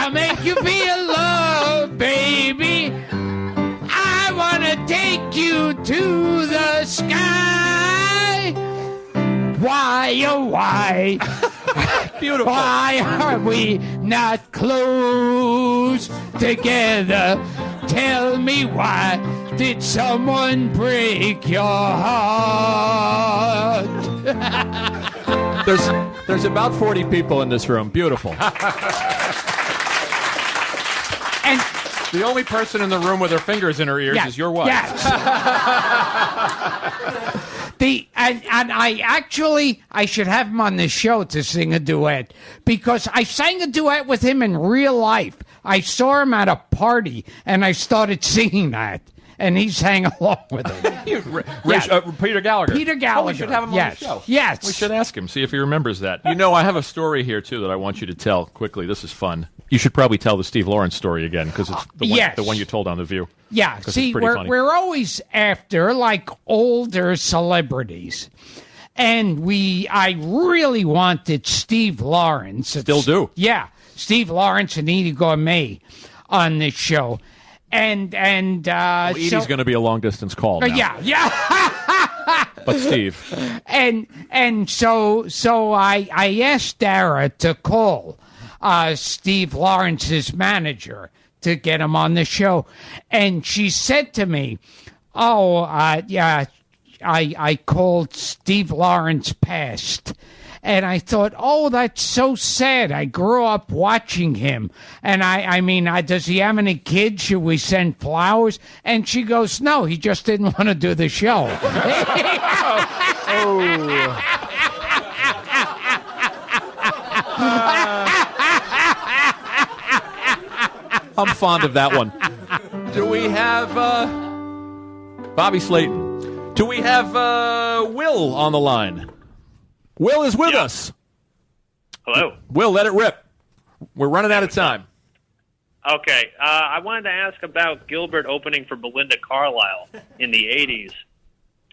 I'll make you feel love, baby. I want to take you to the sky. Why, oh, why? Beautiful. Why are we not close together? Tell me why did someone break your heart? There's about 40 people in this room. Beautiful. And the only person in the room with her fingers in her ears is your wife. Yes. And I should have him on the show to sing a duet, because I sang a duet with him in real life. I saw him at a party and I started singing that, and he sang along with it. Peter Gallagher. Peter Gallagher. Oh, we should have him on the show. Yes. We should ask him, see if he remembers that. You know, I have a story here, too, that I want you to tell quickly. This is fun. You should probably tell the Steve Lawrence story again, because it's the one you told on The View. Yeah, see, we're always after, like, older celebrities. And I really wanted Steve Lawrence. Still do. Yeah, Steve Lawrence and Edie Gourmet on this show. And Edie's going to be a long-distance call now. Yeah. But Steve. And so I asked Dara to call Steve Lawrence's manager to get him on the show. And she said to me, I called Steve Lawrence passed. And I thought, that's so sad. I grew up watching him. And I mean, does he have any kids? Should we send flowers? And she goes, no, he just didn't want to do the show. I'm fond of that one. Do we have Bobby Slayton? Do we have Will on the line? Will is with us. Hello. Will, let it rip. We're running out of time. Okay. I wanted to ask about Gilbert opening for Belinda Carlisle in the 80s.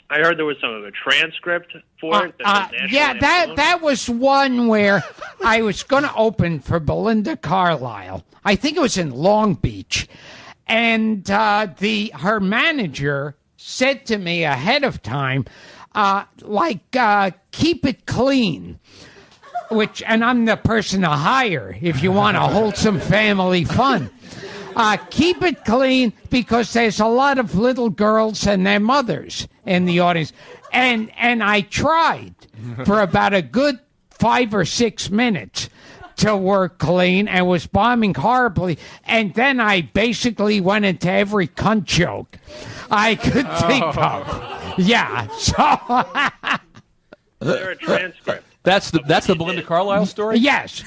I heard there was some of a transcript for it. That was one where I was going to open for Belinda Carlisle. I think it was in Long Beach. And her manager said to me ahead of time, keep it clean. And I'm the person to hire if you want a wholesome family fun. Keep it clean, because there's a lot of little girls and their mothers in the audience. And I tried for about a good 5 or 6 minutes to work clean and was bombing horribly. And then I basically went into every cunt joke I could think of. Yeah. So is there a transcript? That's the Belinda Carlisle story? Yes.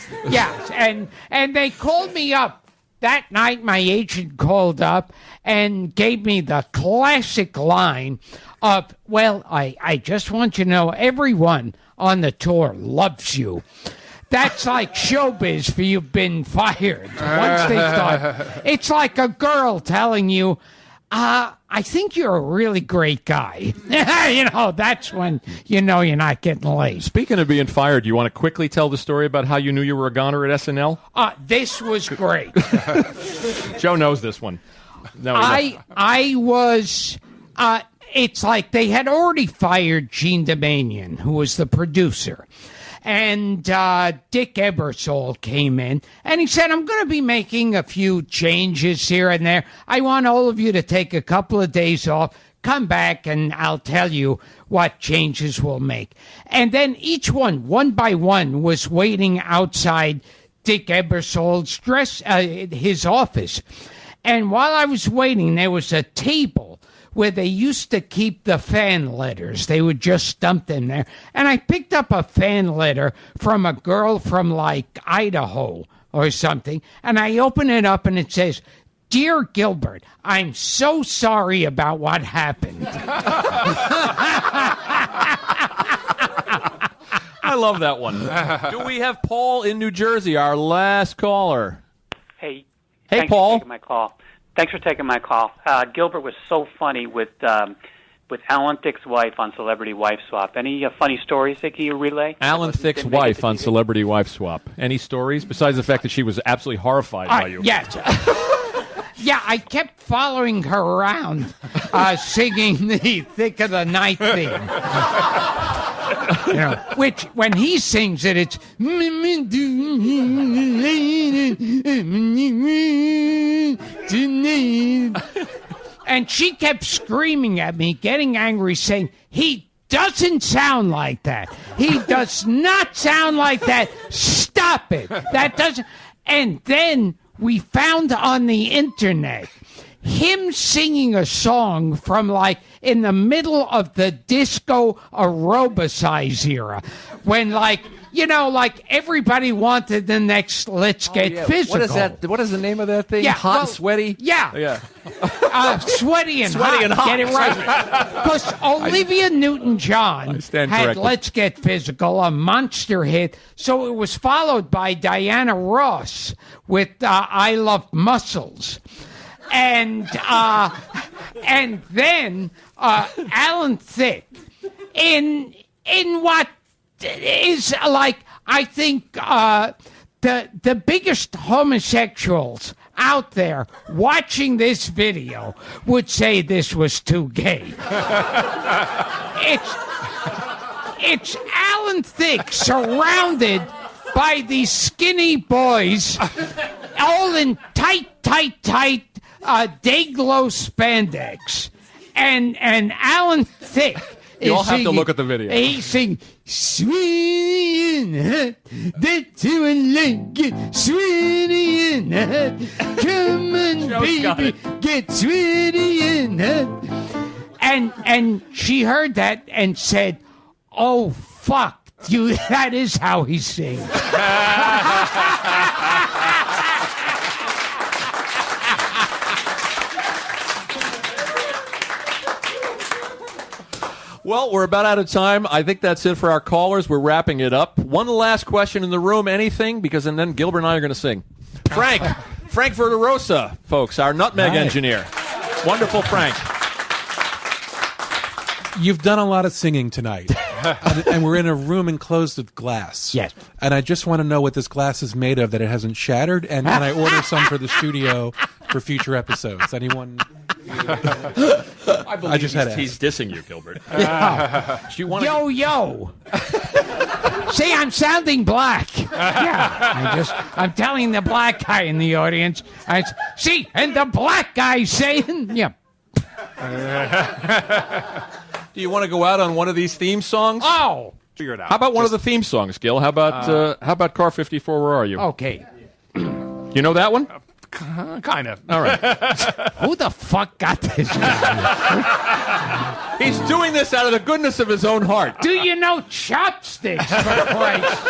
And they called me up. That night, my agent called up and gave me the classic line of, well, I just want you to know everyone on the tour loves you. That's like showbiz for you've been fired. Once they start, it's like a girl telling you, I think you're a really great guy. That's when you know you're not getting laid. Speaking of being fired, you want to quickly tell the story about how you knew you were a goner at SNL? This was great. Joe knows this one. No, I was... it's like they had already fired Gene Domanion, who was the producer. And Dick Ebersol came in, and he said, I'm going to be making a few changes here and there. I want all of you to take a couple of days off, come back, and I'll tell you what changes we'll make. And then each one by one, was waiting outside Dick Ebersol's his office. And while I was waiting, there was a table where they used to keep the fan letters. They would just dump them there. And I picked up a fan letter from a girl from, Idaho or something, and I open it up, and it says, Dear Gilbert, I'm so sorry about what happened. I love that one. Do we have Paul in New Jersey, our last caller? Hey, Paul. Thanks for taking my call. Gilbert was so funny with with Alan Thicke's wife on Celebrity Wife Swap. Any funny stories that you relay? Alan Thicke's wife on Celebrity Wife Swap. Any stories besides the fact that she was absolutely horrified by you? Yes. Yeah, I kept following her around, singing the Thick of the Night theme. Which, when he sings it, it's... And she kept screaming at me, getting angry, saying, he doesn't sound like that. He does not sound like that. Stop it. That doesn't... And then we found on the internet him singing a song from like in the middle of the disco aerobicize era when like everybody wanted the next Let's Get Physical. What is that? What is the name of that thing? Yeah, Hot and Sweaty? Yeah. Sweaty and hot. Get it right. Because Olivia Newton-John had corrected. Let's Get Physical, a monster hit. So it was followed by Diana Ross with I Love Muscles. And then Alan Thicke in what is like, I think the biggest homosexuals out there watching this video would say this was too gay. It's Alan Thicke surrounded by these skinny boys, all in tight day-glow spandex, and Alan Thicke. You all have to look at the video. He sings, sweetie in hot, that's how I like it, sweetie in hot, come on, baby, get sweetie in hot. And she heard that and said, oh, fuck, you, that is how he sings. Well, we're about out of time. I think that's it for our callers. We're wrapping it up. One last question in the room. Anything? And then Gilbert and I are going to sing. Frank Verderosa, folks, our nutmeg engineer. Wonderful, Frank. You've done a lot of singing tonight, and we're in a room enclosed with glass. Yes. And I just want to know what this glass is made of, that it hasn't shattered, and can I order some for the studio for future episodes? Anyone? I believe he's dissing you, Gilbert. Yeah. Do you want Yo. See, I'm sounding black. Yeah. I'm telling the black guy in the audience. And the black guy saying, yeah. Do you want to go out on one of these theme songs? Oh. Figure it out. How about one of the theme songs, Gil? How about Car 54, Where Are You? Okay. You know that one? Kind of. All right. Who the fuck got this guy? He's doing this out of the goodness of his own heart. Do you know chopsticks, for Christ's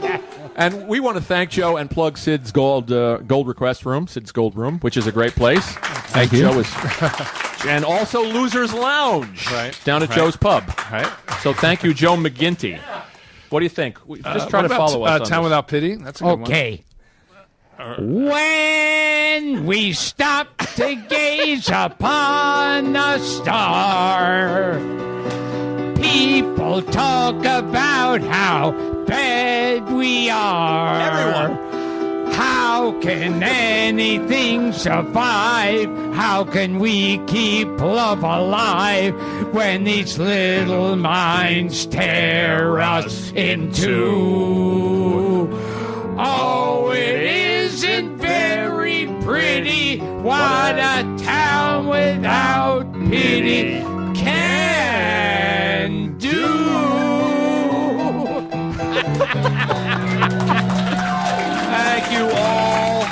sake? And we want to thank Joe and plug Sid's Gold Request Room, Sid's Gold Room, which is a great place. Thank you. Joe and also Losers Lounge, down at Joe's Pub. Right. So thank you, Joe McGinty. What do you think? Just try to follow us on Town this. Without Pity. That's a good one. Okay. When we stop to gaze upon a star, people talk about how bad we are. Everyone. How can anything survive? How can we keep love alive when these little minds tear us in two? Oh, it isn't very pretty what a town without pity can do. Thank you all.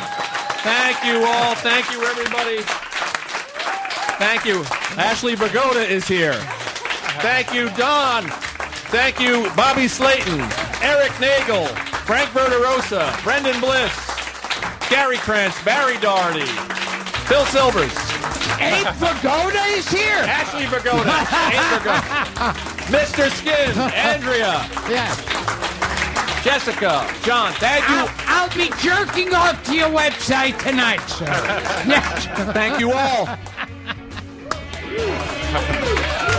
Thank you all. Thank you, everybody. Thank you. Ashley Bagoda is here. Thank you, Don. Thank you, Bobby Slayton, Eric Nagel, Frank Verderosa, Brendan Bliss, Gary Krantz, Barry Doherty, Phil Silvers. Abe Pagoda is here. Ashley Pagoda. Abe Pagoda. Mr. Skin, Andrea. Yes. Jessica, John, thank you. I'll be jerking off to your website tonight, sir. Yes. Thank you all. you.